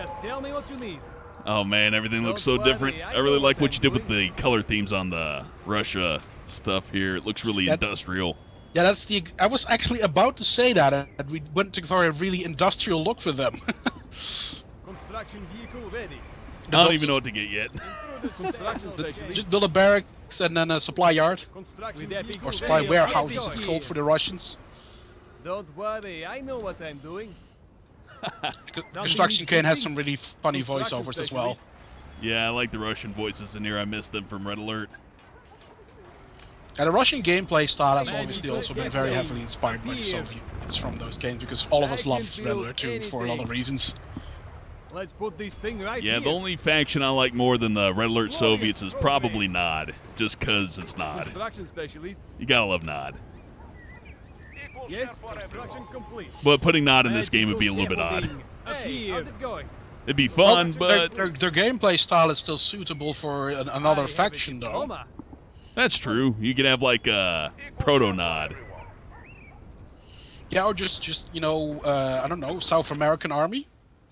Just tell me what you need. Oh man, everything looks so different. I really like what you did with the color themes on the Russia stuff here. It looks really industrial. Yeah, that's the. I was actually about to say that we went for a really industrial look for them. Construction vehicle ready. I don't even know what to get yet. Just build a barracks and then a supply yard. Or supply warehouse, as it's called for the Russians. Don't worry, I know what I'm doing. Construction Kane has some really funny voiceovers as well. Yeah, I like the Russian voices in here. I miss them from Red Alert. And the Russian gameplay style has obviously also been very heavily inspired by the Soviets from those games, because all of us love Red Alert 2 for a lot of reasons. Let's put this thing right Yeah, here. the only faction I like more than the Red Alert Soviets is probably Nod, just because it's Nod. You gotta love Nod. Yes, construction complete. But putting Nod in this game would be a little bit odd. Hey, how's it going? It'd be fun, but their gameplay style is still suitable for another faction, though. That's true. You could have like a proto-Nod. Yeah, or just you know, I don't know, South American army,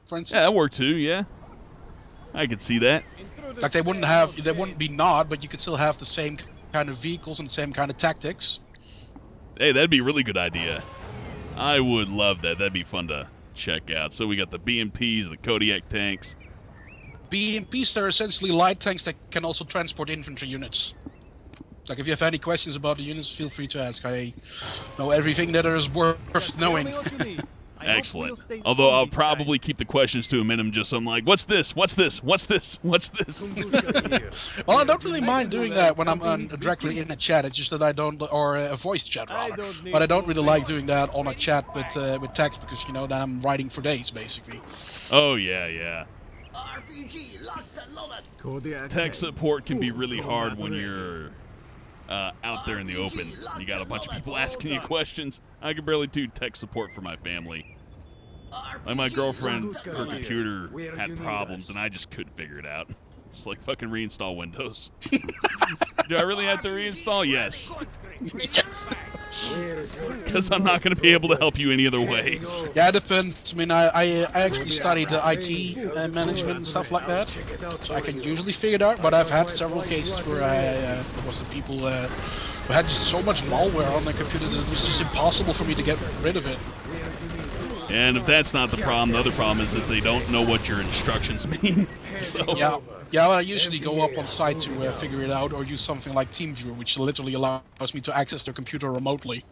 for instance. Yeah, that worked too. Yeah, I could see that. Like they wouldn't be Nod, but you could still have the same kind of vehicles and the same kind of tactics. Hey, that'd be a really good idea. I would love that. That'd be fun to check out. So we got the BMPs, the Kodiak tanks. BMPs are essentially light tanks that can also transport infantry units. Like, if you have any questions about the units, feel free to ask. I know everything that is worth knowing. Excellent. Although I'll probably keep the questions to a minimum, just so I'm like, what's this? What's this? What's this? What's this? Well, I don't really mind doing that when I'm directly in a chat. It's just that I don't, or a voice chat rather. But I don't really like doing that on a chat with text, because you know then I'm writing for days basically. Oh yeah, yeah. Tech support can be really hard when you're out there in the open. You got a bunch of people asking you questions. I can barely do tech support for my family. Like my girlfriend, her computer had problems and I just couldn't figure it out. Just like fucking reinstall Windows. Do I really have to reinstall? Yes. Because I'm not going to be able to help you any other way. Yeah, it depends. I mean, I actually studied IT management and stuff like that, so I can usually figure it out, but I've had several cases where there was some people who had just so much malware on their computer that it was just impossible for me to get rid of it. And if that's not the problem, the other problem is that they don't know what your instructions mean. So. Yeah, well, I usually go up on site to figure it out, or use something like TeamViewer, which literally allows me to access their computer remotely.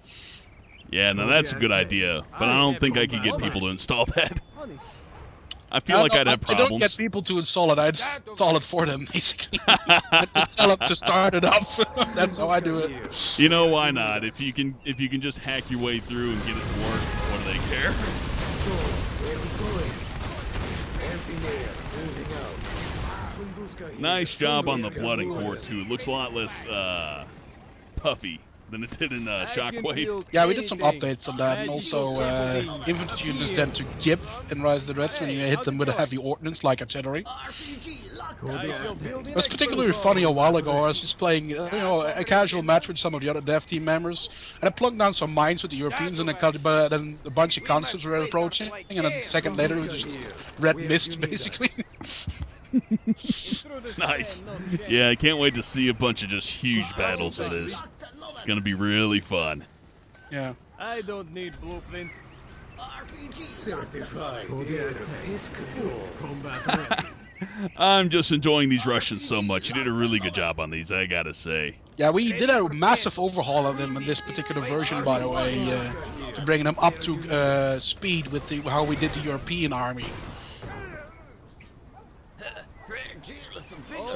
Yeah, now that's a good idea, but I don't think I could get people to install that. I feel like I'd have problems. I don't get people to install it, I install it for them, basically. I just tell them to start it up. That's how I do it. You know, why not? If you can just hack your way through and get it to work, what do they care? Nice job on the Blood and Core too. It looks a lot less puffy than it did in Shockwave. Yeah, we did some updates on that, and also infantry units tend to gib in Rise of the Reds when you hit them with a heavy ordnance like artillery. It was particularly funny a while ago. I was just playing, you know, a casual match with some of the other dev team members, and I plugged down some mines with the Europeans, and then a bunch of concepts were approaching, and a second later it was just red mist, basically. Nice. Yeah, I can't wait to see a bunch of just huge battles of this. It's gonna be really fun. Yeah. I don't need blueprint. I'm just enjoying these Russians so much. You did a really good job on these, I gotta say. Yeah, we did a massive overhaul of them in this particular version, by the way, to bring them up to speed with how we did the European army.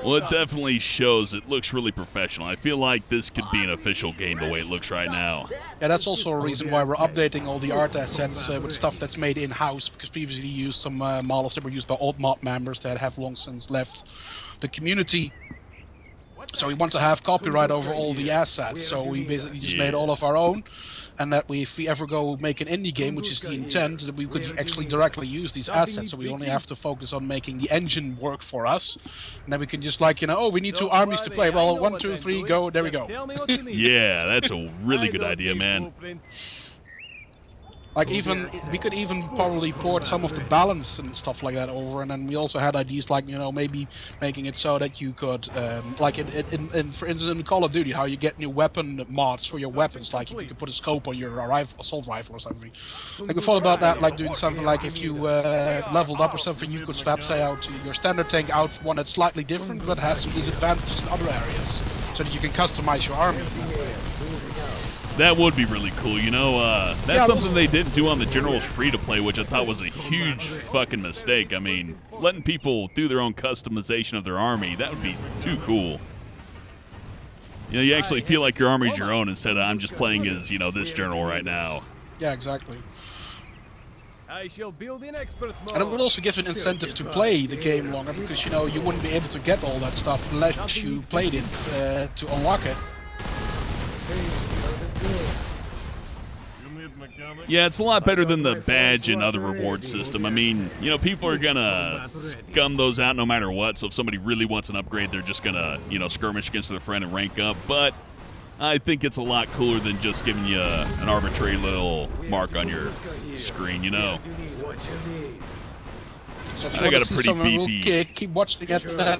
Well, it definitely shows. It looks really professional. I feel like this could be an official game the way it looks right now. Yeah, that's also a reason why we're updating all the art assets with stuff that's made in-house, because previously we used some models that were used by old mod members that have long since left the community. So we want to have copyright over all the assets, so we basically just made all of our own, and that if we ever go make an indie game, which is the intent, that we could actually directly use these assets, so we only have to focus on making the engine work for us, and then we can just, like, you know, oh, we need 2 armies to play, well, 1, 2, 3, go, there we go. Yeah, that's a really good idea, man. Like even we could even probably port some of the balance and stuff like that over, and then we also had ideas like, you know, maybe making it so that you could like in for instance in Call of Duty, how you get new weapon mods for your weapons, like you could put a scope on your assault rifle or something. Like we thought about that, like doing something like if you leveled up or something, you could swap, say, out your standard tank out one that's slightly different but has some disadvantages in other areas, so that you can customize your army. That would be really cool, you know. That's something they didn't do on the General's free-to-play, which I thought was a huge fucking mistake. I mean, letting people do their own customization of their army, that would be too cool. You know, you actually feel like your army's your own instead of I'm just playing as, you know, this General right now. Yeah, exactly. I shall build in expert mode. And it would also give an incentive to play the game longer, because, you know, you wouldn't be able to get all that stuff unless you played it to unlock it. Yeah, it's a lot better than the badge and other reward system. I mean, you know, people are gonna scum those out no matter what, so if somebody really wants an upgrade, they're just gonna, you know, skirmish against their friend and rank up. But I think it's a lot cooler than just giving you an arbitrary little mark on your screen, you know. So if I got a pretty beefy... Keep watching at that.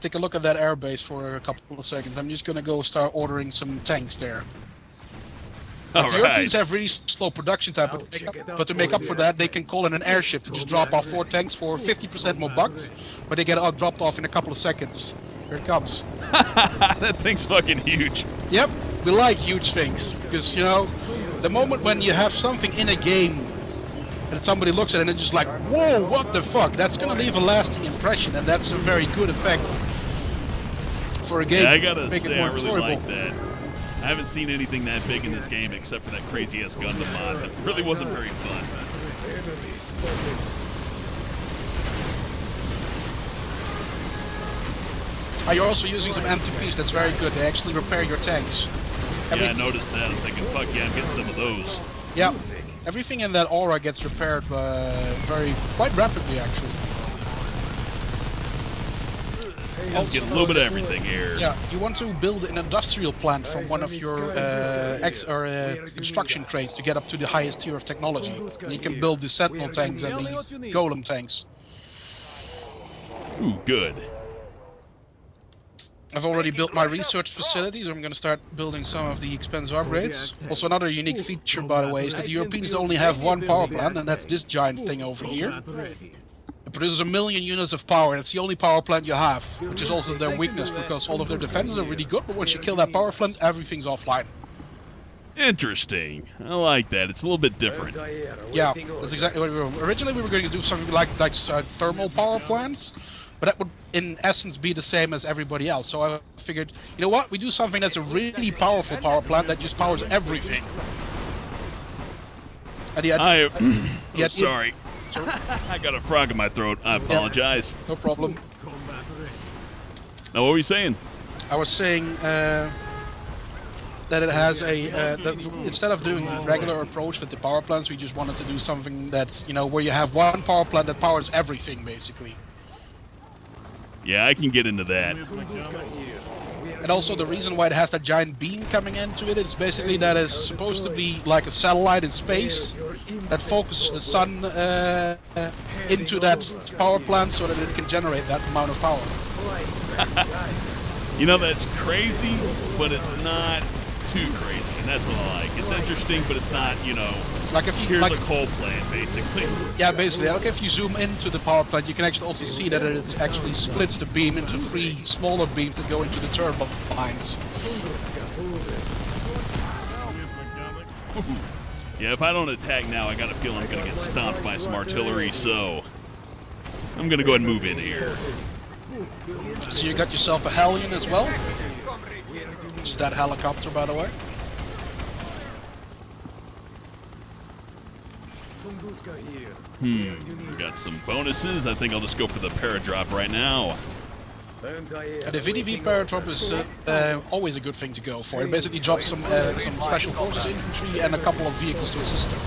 Take a look at that airbase for a couple of seconds. I'm just gonna go start ordering some tanks there. The Europeans have really slow production time, but to make up for that, they can call in an airship to just drop off 4 tanks for 50% more bucks, but they get all dropped off in a couple of seconds. Here it comes. That thing's fucking huge. Yep, we like huge things, because, you know, the moment when you have something in a game and somebody looks at it and it's just like, whoa, what the fuck, that's going to leave a lasting impression, and that's a very good effect for a game. Yeah, I gotta say, I really like that. I haven't seen anything that big in this game except for that crazy-ass Gundam mod. It really wasn't very fun. You're also using some MTPs, that's very good. They actually repair your tanks. Yeah, I noticed that. I'm thinking, fuck yeah, I'm getting some of those. Yeah, everything in that aura gets repaired quite rapidly, actually. Let's get a little bit of everything here. Yeah, you want to build an industrial plant from one of your construction crates to get up to the highest tier of technology. And you can build the Sentinel tanks and these Golem tanks. Ooh, good. I've already built my research facilities. I'm going to start building some of the expensive upgrades. Also, another unique feature, by the way, is that the Europeans only have one power plant, and that's this giant thing over here. It produces 1 million units of power. It's the only power plant you have, which is also their weakness, because all of their defenses are really good, but once you kill that power plant, everything's offline. Interesting. I like that. It's a little bit different. Yeah, that's exactly what we were. Originally, we were going to do something like thermal power plants, but that would, in essence, be the same as everybody else. So I figured, you know what? We do something that's a really powerful power plant that just powers everything. And sorry. I got a frog in my throat. I apologize. No problem. Now, what were you saying? I was saying that it has instead of doing the regular approach with the power plants, we just wanted to do something that's, you know, where you have one power plant that powers everything, basically. Yeah, I can get into that. And also the reason why it has that giant beam coming into it is basically that it's supposed to be like a satellite in space that focuses the sun into that power plant so that it can generate that amount of power. You know, that's crazy, but it's not too crazy, and that's what I like. It's interesting, but it's not, you know, like if you, here's like, a coal plant, basically. Yeah, basically. Like if you zoom into the power plant, you can actually also see that it actually splits the beam into 3 smaller beams that go into the turbines. Yeah, if I don't attack now, I got a feeling I'm going to get stomped by some artillery, so I'm going to go ahead and move in here. So you got yourself a Hellion as well? Which is that helicopter, by the way. We got some bonuses. I think I'll just go for the paradrop right now. And the VDV paradrop is always a good thing to go for. It basically drops some special forces infantry and a couple of vehicles to assist them.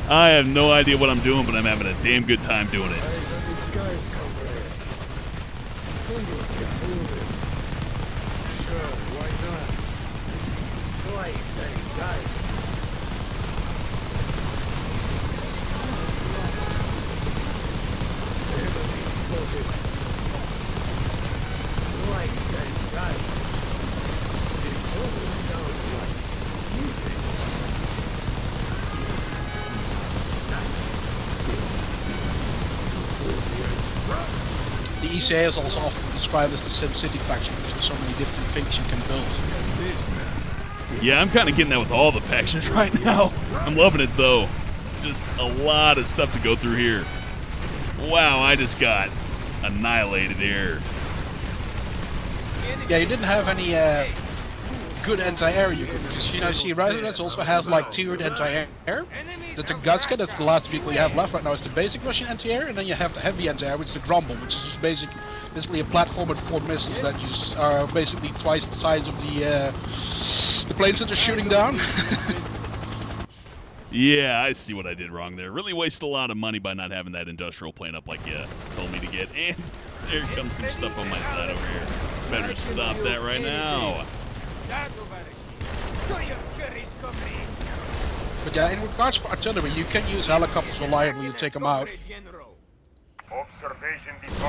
I have no idea what I'm doing, but I'm having a damn good time doing it. The ECA is also often described as the SimCity faction because there's so many different things you can build. Yeah, I'm kind of getting that with all the factions right now. I'm loving it, though. Just a lot of stuff to go through here. Wow, I just got annihilated here. Yeah, you didn't have any good anti-air unit, because, you know, see, Residents also have, like, tiered anti-air. That's the Gaska, that's the last vehicle you have left right now, is the basic Russian anti-air, and then you have the heavy anti-air, which is the Grumble, which is just basically a platform with 4 missiles that just are basically twice the size of the planes that they're shooting down. Yeah, I see what I did wrong there. Really wasted a lot of money by not having that industrial plane up like you told me to get. And there comes some stuff on my side over here. Better stop that right now. But yeah, in regards to artillery, you can use helicopters reliably to take them out. Yeah,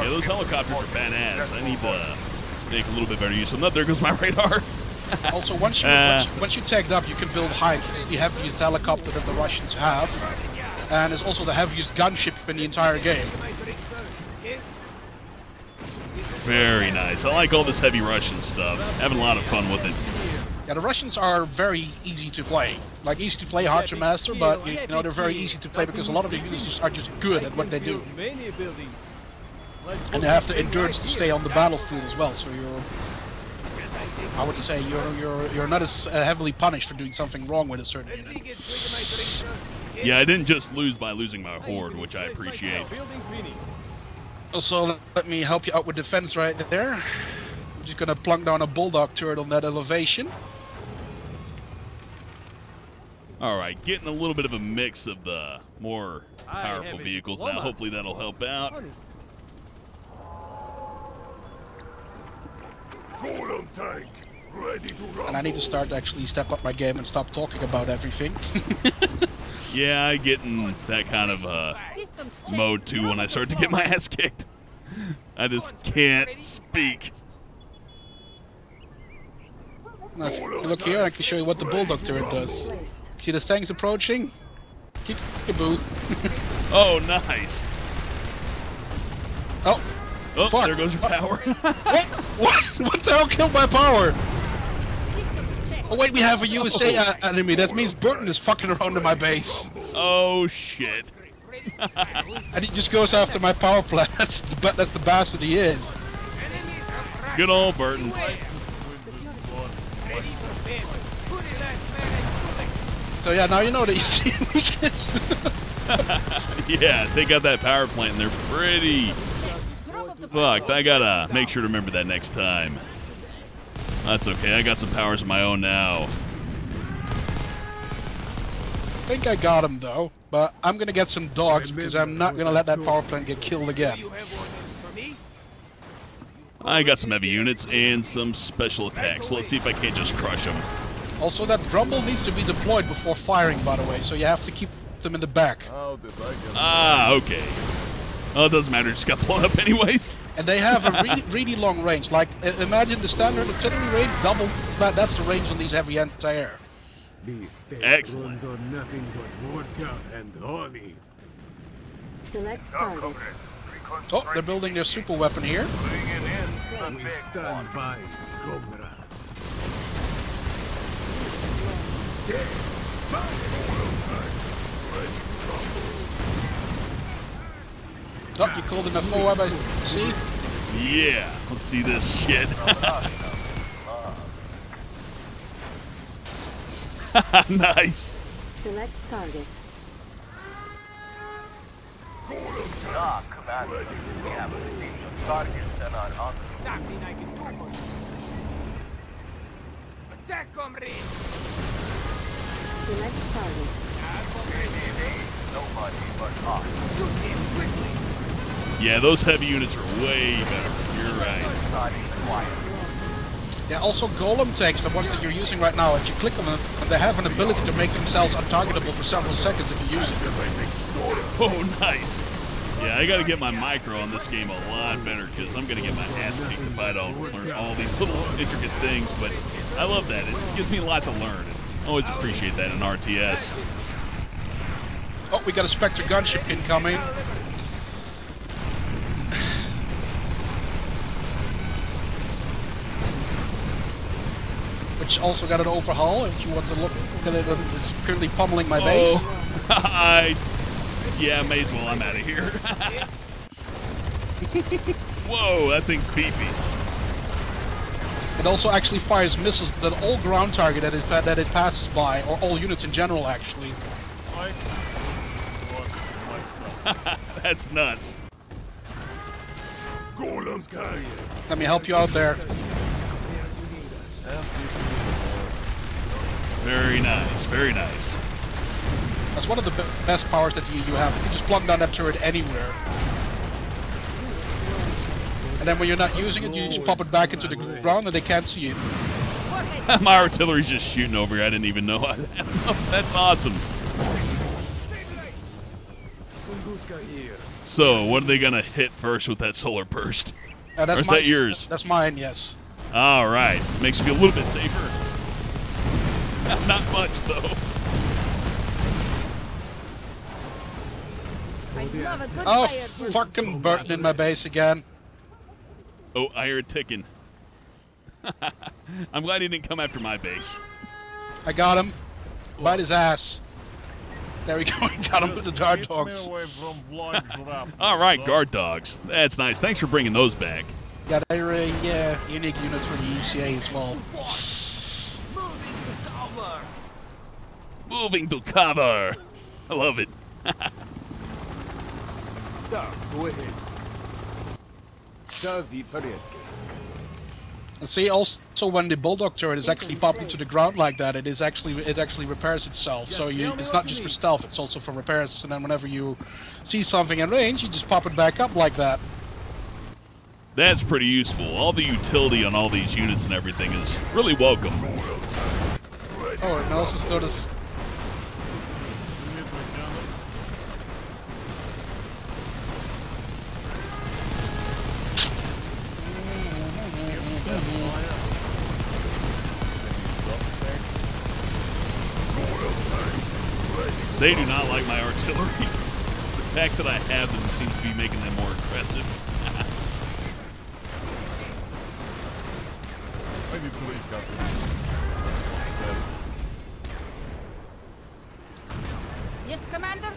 those helicopters are badass. I need to make a little bit better use of them. Oh, there goes my radar. Also, once you tagged up, you can build Hive, which is the heaviest helicopter that the Russians have, and it's also the heaviest gunship in the entire game. Very nice. I like all this heavy Russian stuff. Having a lot of fun with it. Yeah, the Russians are very easy to play. Like, easy to play, hard to master, but, you know, they're very easy to play because a lot of the units are just good at what they do. And they have the endurance to stay on the battlefield as well, so you're... I would say you're not as heavily punished for doing something wrong with a certain unit. Yeah, I didn't just lose by losing my horde, which I appreciate. Also, let me help you out with defense right there. I'm just gonna plunk down a bulldog turret on that elevation. Alright, getting a little bit of a mix of the more powerful vehicles now. Hopefully that'll help out. And I need to start to actually step up my game and stop talking about everything. Yeah, I get in that kind of mode too when I start to get my ass kicked. I just can't speak. Now, if you look here, I can show you what the bulldog turret does. See the tanks approaching? Kick-a-boo. Oh, nice. Oh. Oh, fuck. There goes your power. What the hell killed my power? Oh wait, we have a USA enemy. That means Burton is fucking around in my base. Oh shit. And he just goes after my power plant. That's the bastard he is. Good old Burton. So yeah, now you know that you see weakness. Yeah, take out that power plant and they're pretty fucked. I gotta make sure to remember that next time. That's okay, I got some powers of my own now. I think I got him though, but I'm gonna get some dogs because I'm not gonna let that power plant get killed again. I got some heavy units and some special attacks. Let's see if I can't just crush them. Also, that Grumble needs to be deployed before firing, by the way, so you have to keep them in the back. Ah, okay. Oh, it doesn't matter, just got blown up anyways. And they have a really, really long range. Like, imagine the standard artillery range, double that's the range on these heavy anti-air. Excellent. Are nothing but vodka and honey. Select target. Oh, they're building their super weapon here. We stand by, comrade. Oh, you called in a full web, I see. Yeah, let's see this shit. Nice. Select target. Commander, we have received some targets and are on Something I can do for you. Attack, comrade! Select target. nobody but us. Shoot him quickly! Yeah, those heavy units are way better. You're right. Starting quiet. Yeah, also golem tanks, the ones that you're using right now, if you click on them, they have an ability to make themselves untargetable for several seconds if you use it. Oh, nice. Yeah, I gotta get my micro on this game a lot better because I'm gonna get my ass kicked if I don't learn all these little intricate things, but I love that. It gives me a lot to learn. I always appreciate that in RTS. Oh, we got a Spectre gunship incoming. Which also got an overhaul, if you want to look at it. It's currently pummeling my base. Yeah, may as well. I'm out of here. Whoa, that thing's beefy. It also actually fires missiles at all ground target that it passes by, or all units in general, actually. That's nuts. Let me help you out there. Very nice, very nice. That's one of the best powers that you have. You can just plug down that turret anywhere. And then when you're not using it, you just pop it back into the ground and they can't see it. My artillery's just shooting over here. I didn't even know. That's awesome. So, what are they going to hit first with that solar burst? Or is that yours? That's mine, yes. All right. Makes me feel a little bit safer. Not much, though. Oh, fucking Burton in my base again. Oh, I hear it ticking. I'm glad he didn't come after my base. I got him. Bite his ass. There we go. We got him with the guard dogs. All right, guard dogs. That's nice. Thanks for bringing those back. Got a unique unit for the ECA as well. Moving to cover. I love it. And see, also when the bulldog turret is actually popped into the ground like that, it actually repairs itself. So it's not just for stealth; it's also for repairs. And then whenever you see something in range, you just pop it back up like that. That's pretty useful. All the utility on all these units and everything is really welcome. Oh, and also notice. They do not like my artillery. The fact that I have them seems to be making them more aggressive. Yes, Commander.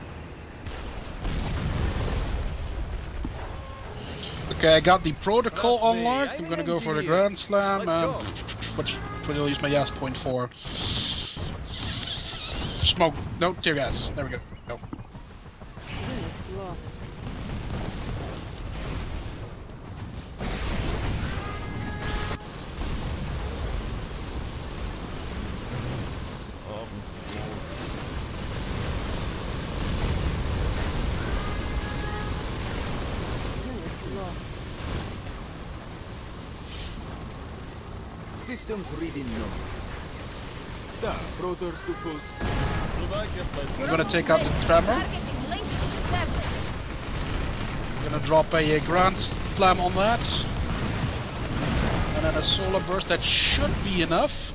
Okay, I got the protocol unlocked. I'm gonna go for the Grand Slam, which will use my gas point for. Smoke. No, tear gas. There we go. No. Lost. Systems reading no. Rotors to full speed. I'm gonna take out the tremor. I'm gonna drop a Grand Slam on that. And then a solar burst, that should be enough.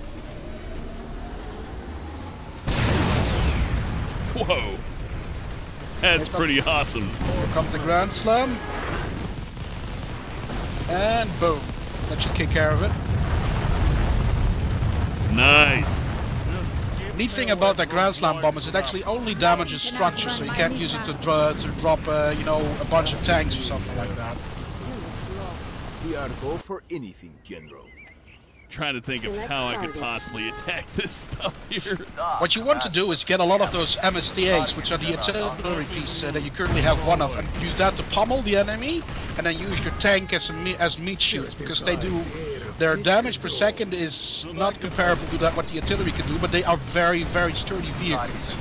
Whoa. That's pretty awesome. Here comes the Grand Slam. And boom. That should take care of it. Nice. Neat thing about that Grand Slam bomb is it actually only damages structure, so you can't use it to drop, you know, a bunch of tanks or something like that. We are go for anything, General. Trying to think of how I could possibly attack this stuff here. What you want to do is get a lot of those MSTAs, which are the artillery pieces that you currently have one of, and use that to pummel the enemy, and then use your tank as meat shields, because they do. Their damage per second is not comparable to that what the artillery can do, but they are very, very sturdy vehicles.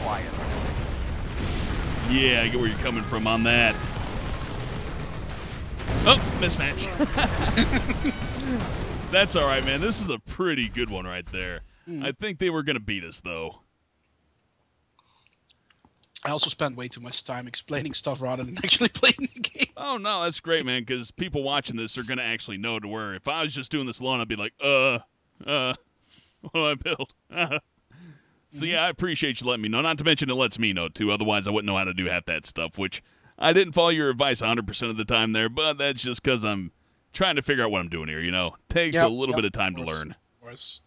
Yeah, I get where you're coming from on that. Oh, mismatch. That's all right, man. This is a pretty good one right there. I think they were going to beat us, though. I also spent way too much time explaining stuff rather than actually playing the game. Oh, no, that's great, man, because people watching this are going to actually know to where if I was just doing this alone, I'd be like, what do I build? So, yeah, I appreciate you letting me know. Not to mention it lets me know, too. Otherwise, I wouldn't know how to do half that stuff, which I didn't follow your advice 100% of the time there, but that's just because I'm trying to figure out what I'm doing here, you know? Takes a little bit of time to learn. Of course.